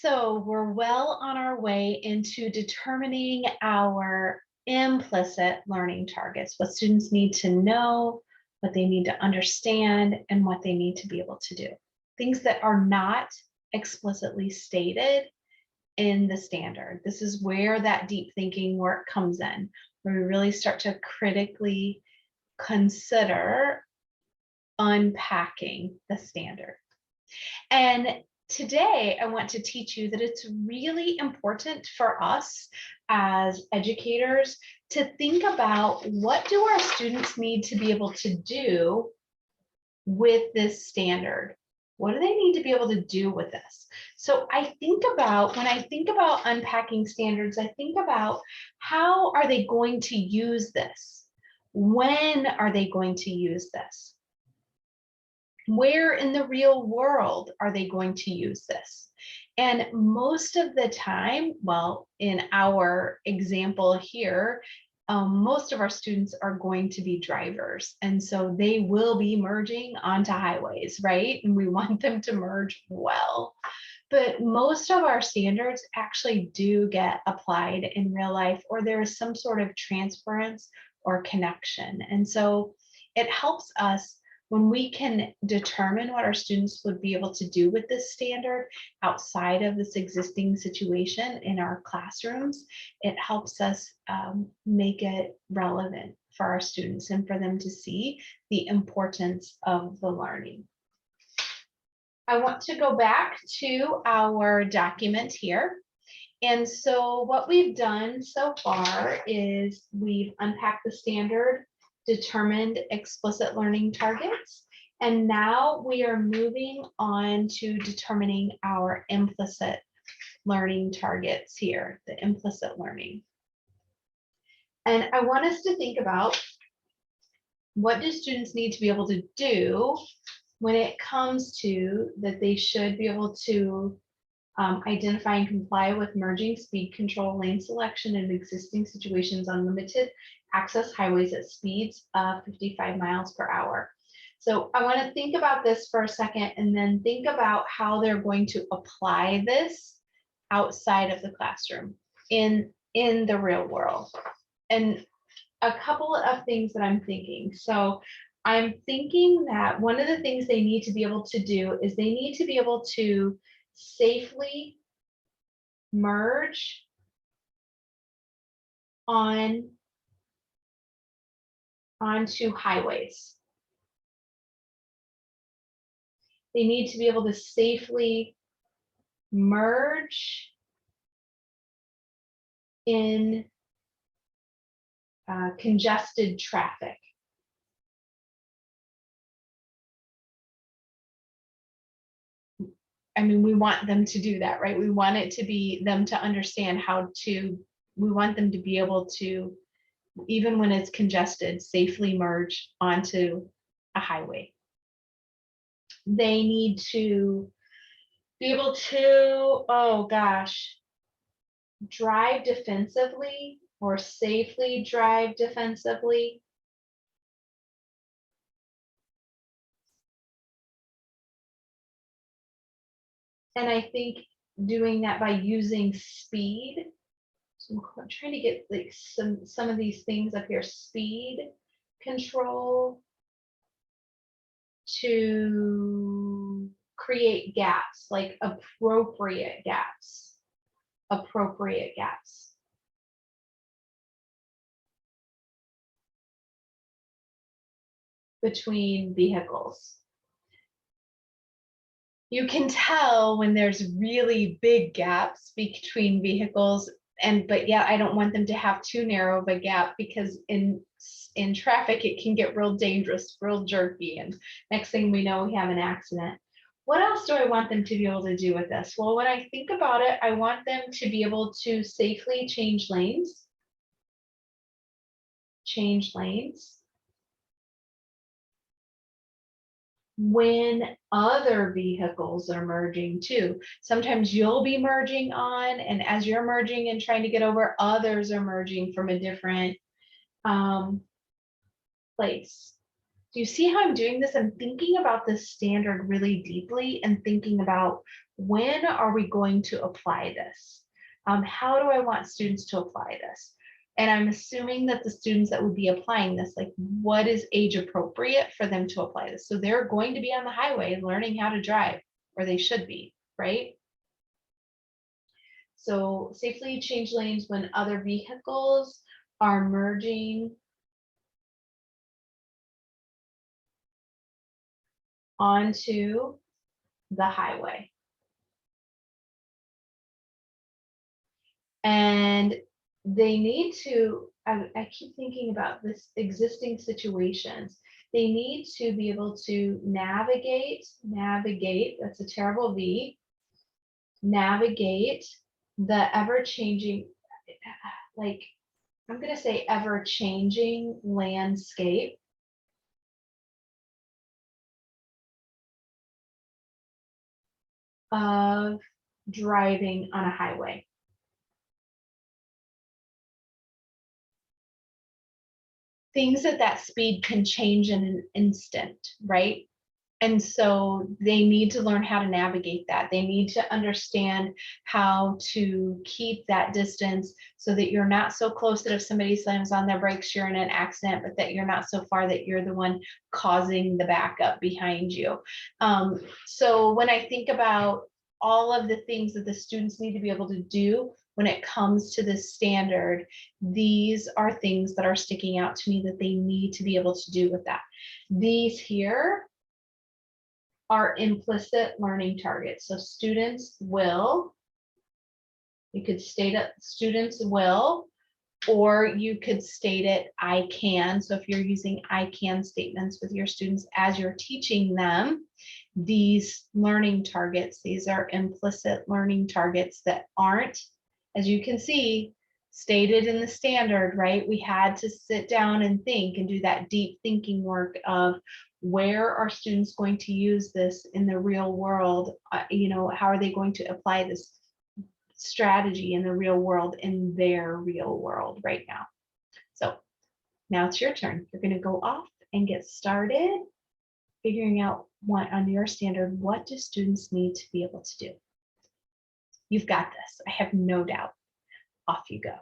So we're well on our way into determining our implicit learning targets, what students need to know, what they need to understand, and what they need to be able to do. Things that are not explicitly stated in the standard. This is where that deep thinking work comes in, where we really start to critically consider unpacking the standard. And today I want to teach you that it's really important for us as educators to think about what do our students need to be able to do with this standard? What do they need to be able to do with this? So when I think about unpacking standards, I think about how are they going to use this? When are they going to use this? Where in the real world are they going to use this? And most of the time, well, in our example here, most of our students are going to be drivers. And so they will be merging onto highways, right? And we want them to merge well. But most of our standards actually do get applied in real life, or there is some sort of transference or connection. And so it helps us when we can determine what our students would be able to do with this standard outside of this existing situation in our classrooms. It helps us make it relevant for our students and for them to see the importance of the learning. I want to go back to our document here. And so what we've done so far is we've unpacked the standard, determined explicit learning targets, and now we are moving on to determining our implicit learning targets here, the implicit learning. And I want us to think about what do students need to be able to do when it comes to that they should be able to identify and comply with merging, speed control, lane selection, and existing situations on limited access highways at speeds of 55 miles per hour. So I want to think about this for a second and then think about how they're going to apply this outside of the classroom in the real world. And a couple of things that I'm thinking. So I'm thinking that one of the things they need to be able to do is they need to be able to safely merge onto highways. They need to be able to safely merge in congested traffic. I mean, we want them to do that, right? We want it to be them to understand we want them to be able to, even when it's congested, safely merge onto a highway. They need to be able to, oh gosh, drive defensively or safely drive defensively. And I think doing that by using speed. So I'm trying to get like some of these things up here. Speed control to create gaps, like appropriate gaps. Appropriate gaps. Between vehicles. You can tell when there's really big gaps between vehicles, but yeah, I don't want them to have too narrow of a gap because in traffic it can get real dangerous, real jerky, and next thing we know we have an accident. What else do I want them to be able to do with this? Well, when I think about it, I want them to be able to safely change lanes. Change lanes. When other vehicles are merging too. Sometimes you'll be merging on, and as you're merging and trying to get over, others are merging from a different place. Do you see how I'm doing this? I'm thinking about this standard really deeply and thinking about when are we going to apply this? How do I want students to apply this? And I'm assuming that the students that would be applying this, like what is age appropriate for them to apply this? So they're going to be on the highway learning how to drive, or they should be, right? So safely change lanes when other vehicles are merging onto the highway. And they need to, I keep thinking about this existing situations. They need to be able to navigate, that's a terrible V, navigate the ever-changing, like, I'm gonna say ever-changing landscape of driving on a highway. Things at that speed can change in an instant, right? And so they need to learn how to navigate that. They need to understand how to keep that distance so that you're not so close that if somebody slams on their brakes, you're in an accident, but that you're not so far that you're the one causing the backup behind you. So when I think about all of the things that the students need to be able to do when it comes to this standard, these are things that are sticking out to me that they need to be able to do with that. These here are implicit learning targets. So students will, you could state it, students will, or you could state it, I can. So if you're using I can statements with your students as you're teaching them, these learning targets, these are implicit learning targets that aren't, as you can see, stated in the standard, right? We had to sit down and think and do that deep thinking work of where are students going to use this in the real world? How are they going to apply this strategy in the real world, in their real world right now? So now it's your turn. You're going to go off and get started figuring out what on your standard, what do students need to be able to do? You've got this. I have no doubt. Off you go.